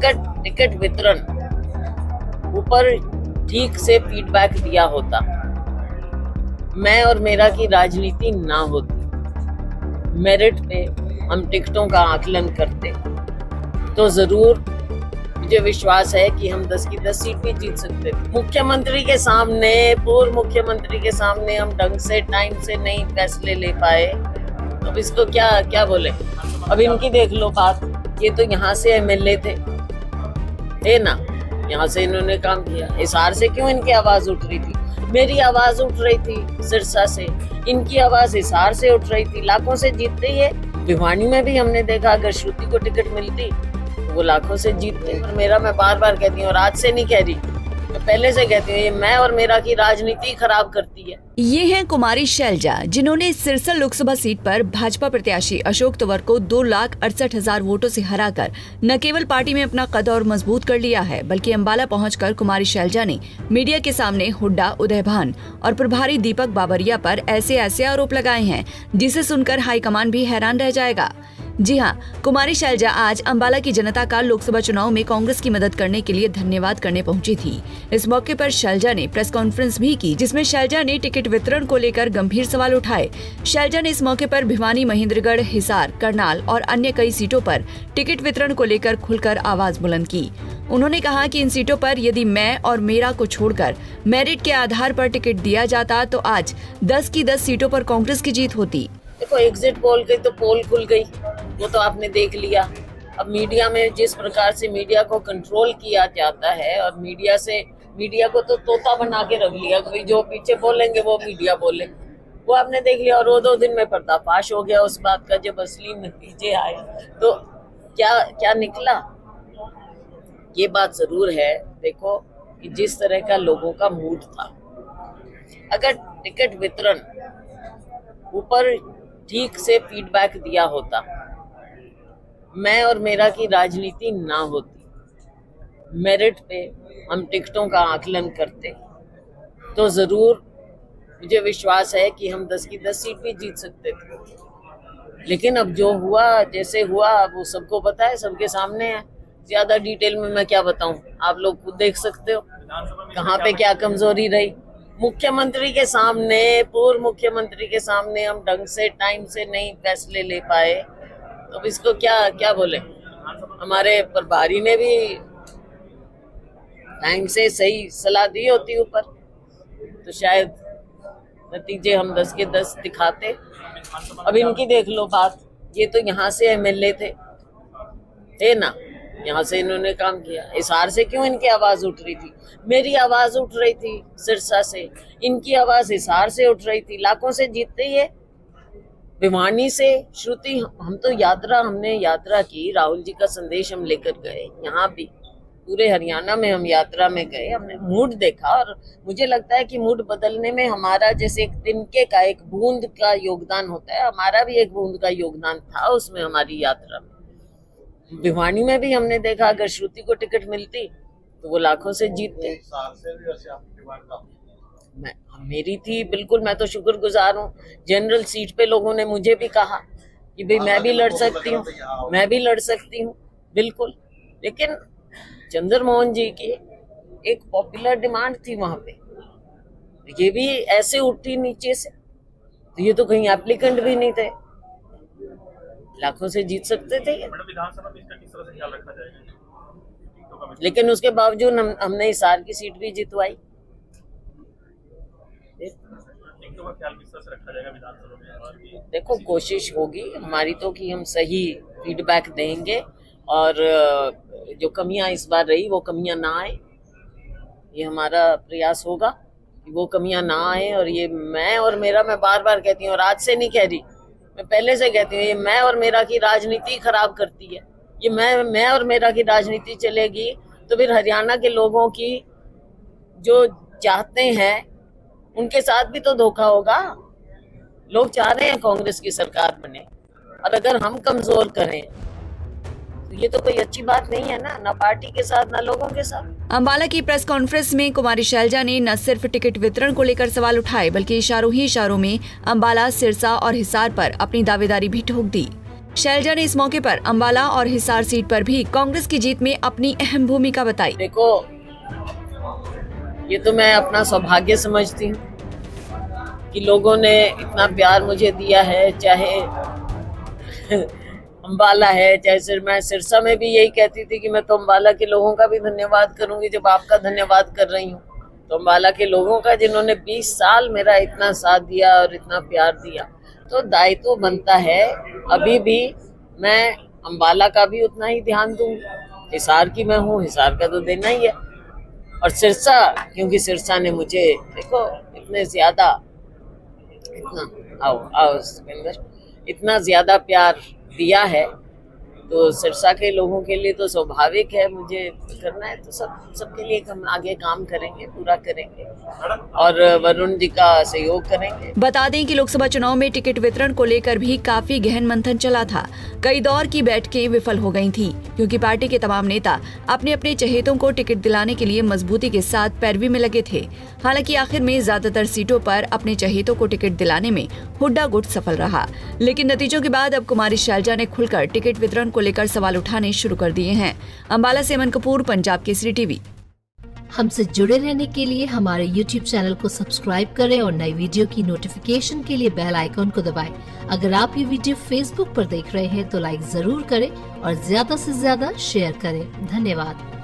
अगर टिकट वितरण ऊपर ठीक से फीडबैक दिया होता, मैं और मेरा की राजनीति ना होती, मेरिट पे हम टिकटों का आकलन करते, तो जरूर मुझे विश्वास है कि हम 10 की 10 सीट भी जीत सकते थे। मुख्यमंत्री के सामने, पूर्व मुख्यमंत्री के सामने हम ढंग से टाइम से नहीं फैसले ले पाए, अब इसको क्या बोले। अब इनकी देख लो बात, ये तो यहाँ से एमएलए थे ना, यहाँ से इन्होंने काम किया। हिसार से क्यों इनकी आवाज उठ रही थी? मेरी आवाज उठ रही थी सिरसा से, इनकी आवाज हिसार से उठ रही थी। लाखों से जीतते ही है। भिवानी में भी हमने देखा, अगर श्रुति को टिकट मिलती तो वो लाखों से जीतते। और मेरा, मैं बार बार कहती हूँ और आज से नहीं कह रही, मैं पहले से कहती हूँ, ये मैं और मेरा की राजनीति खराब करती है। ये हैं कुमारी शैलजा, जिन्होंने सिरसा लोकसभा सीट पर भाजपा प्रत्याशी अशोक तंवर को 2,68,000 वोटों से हराकर न केवल पार्टी में अपना कद और मजबूत कर लिया है, बल्कि अंबाला पहुंचकर कुमारी शैलजा ने मीडिया के सामने हुड्डा, उदयभान और प्रभारी दीपक बाबरिया पर ऐसे आरोप लगाए हैं जिसे सुनकर हाईकमान भी हैरान रह जाएगा। जी हां, कुमारी शैलजा आज अंबाला की जनता का लोकसभा चुनाव में कांग्रेस की मदद करने के लिए धन्यवाद करने पहुंची थी। इस मौके पर शैलजा ने प्रेस कॉन्फ्रेंस भी की, जिसमें शैलजा ने टिकट वितरण को लेकर गंभीर सवाल उठाए। शैलजा ने इस मौके पर भिवानी, महेंद्रगढ़, हिसार, करनाल और अन्य कई सीटों पर टिकट वितरण को लेकर खुलकर आवाज बुलंद की। उन्होंने कहा कि इन सीटों पर यदि मैं और मेरा को छोड़कर मेरिट के आधार पर टिकट दिया जाता तो आज 10 की 10 सीटों पर कांग्रेस की जीत होती। देखो, एग्जिट पोल गई तो पोल खुल गई, वो तो आपने देख लिया। अब मीडिया में जिस प्रकार से मीडिया को कंट्रोल किया जाता है, और मीडिया को तो तोता बना के रख लिया, कोई जो पीछे बोलेंगे वो मीडिया बोले, वो आपने देख लिया। और वो 2 दिन में पर्दाफाश हो गया उस बात का, जब असली नतीजे आए तो क्या निकला। ये बात जरूर है, देखो कि जिस तरह का लोगों का मूड था, अगर टिकट वितरण ऊपर ठीक से फीडबैक दिया होता, मैं और मेरा की राजनीति ना होती, मेरिट पे हम टिकटों का आकलन करते, तो जरूर मुझे विश्वास है कि हम 10 की 10 सीट भी जीत सकते थे। लेकिन अब जो हुआ, जैसे हुआ, वो सबको पता है, सबके सामने है। ज्यादा डिटेल में मैं क्या बताऊं, आप लोग खुद देख सकते हो कहाँ पे क्या कमजोरी रही। मुख्यमंत्री के सामने, पूर्व मुख्यमंत्री के सामने हम ढंग से टाइम से नहीं फैसले ले पाए, तो अब इसको क्या बोले। हमारे प्रभारी ने भी टाइम से सही सलाह दी होती ऊपर, तो शायद नतीजे हम 10 के 10 दिखाते। अब इनकी देख लो बात, ये तो यहाँ से एमएलए थे ना, यहाँ से इन्होंने काम किया। हिसार से क्यों इनकी आवाज उठ रही थी? मेरी आवाज उठ रही थी सिरसा से, इनकी आवाज हिसार से उठ रही थी। लाखों से जीतते ही है। भिवानी से श्रुति, हमने यात्रा की, राहुल जी का संदेश हम लेकर गए। यहाँ भी पूरे हरियाणा में हम यात्रा में गए, हमने मूड देखा, और मुझे लगता है कि मूड बदलने में हमारा, जैसे एक तिनके का, एक बूंद का योगदान होता है, हमारा भी एक बूंद का योगदान था उसमें, हमारी यात्रा में। भिवानी में भी हमने देखा, अगर श्रुति को टिकट मिलती तो वो लाखों से जीतते। मेरी थी, बिल्कुल, मैं तो शुक्रगुजार हूँ। जनरल सीट पे लोगों ने मुझे भी कहा कि भाई मैं भी लड़ सकती हूँ, बिल्कुल। लेकिन चंद्रमोहन जी की एक पॉपुलर डिमांड थी वहां पे, ये भी ऐसे उठी नीचे से, तो ये तो कहीं एप्लीकेंट भी नहीं थे, लाखों से जीत सकते थे। विधानसभा में इसका किस तरह से ख्याल रखा जाएगा? लेकिन उसके बावजूद हमने हिसार की सीट भी जितवाई। देखो, कोशिश होगी हमारी तो कि हम सही फीडबैक देंगे, और जो कमियां इस बार रही वो कमियां ना आए, ये हमारा प्रयास होगा कि वो कमियां ना आए। और ये मैं और मेरा, मैं बार बार कहती हूँ और आज से नहीं कह रही, मैं पहले से कहती हूँ, ये मैं और मेरा की राजनीति खराब करती है। ये मैं और मेरा की राजनीति चलेगी तो फिर हरियाणा के लोगों की जो चाहते हैं उनके साथ भी तो धोखा होगा। लोग चाह रहे हैं कांग्रेस की सरकार बने, और अगर हम कमजोर करें तो ये तो कोई अच्छी बात नहीं है ना पार्टी के साथ, ना लोगों के साथ। अंबाला की प्रेस कॉन्फ्रेंस में कुमारी शैलजा ने न सिर्फ टिकट वितरण को लेकर सवाल उठाए, बल्कि इशारों में अंबाला, सिरसा और हिसार पर अपनी दावेदारी भी ठोक दी। शैलजा ने इस मौके पर अंबाला और हिसार सीट पर भी कांग्रेस की जीत में अपनी अहम भूमिका बताई। देखो, ये तो मैं अपना सौभाग्य समझती हूँ कि लोगों ने इतना प्यार मुझे दिया है, चाहे अंबाला है, चाहे मैं सिरसा में भी यही कहती थी कि मैं तो अंबाला के लोगों का भी धन्यवाद करूंगी जब आपका धन्यवाद कर रही हूँ। तो अंबाला के लोगों का जिन्होंने 20 साल मेरा इतना साथ दिया और इतना प्यार दिया, तो दायित्व बनता है अभी भी मैं अंबाला का भी उतना ही ध्यान दूंगी। हिसार की मैं हूँ, हिसार का तो देना ही है। और सिरसा, क्योंकि सिरसा ने मुझे देखो इतने ज्यादा इतना ज्यादा प्यार दिया है, तो सिरसा के लोगों के लिए तो स्वाभाविक है मुझे करना है, तो सबके लिए हम आगे काम करेंगे, पूरा करेंगे और वरुण जी का सहयोग करेंगे। बता दें कि लोकसभा चुनाव में टिकट वितरण को लेकर भी काफी गहन मंथन चला था। कई दौर की बैठकें विफल हो गई थी क्योंकि पार्टी के तमाम नेता अपने अपने चहेतों को टिकट दिलाने के लिए मजबूती के साथ पैरवी में लगे थे। हालांकि आखिर में ज्यादातर सीटों पर अपने चहेतों को टिकट दिलाने में हुड्डा गुट सफल रहा। लेकिन नतीजों के बाद अब कुमारी शैलजा ने खुलकर टिकट वितरण को लेकर सवाल उठाने शुरू कर दिए हैं। अंबाला से अमन कपूर, पंजाब केसरी टीवी। हमसे जुड़े रहने के लिए हमारे YouTube चैनल को सब्सक्राइब करें और नई वीडियो की नोटिफिकेशन के लिए बेल आइकॉन को दबाएं। अगर आप ये वीडियो Facebook पर देख रहे हैं तो लाइक जरूर करें और ज्यादा से ज्यादा शेयर करें। धन्यवाद।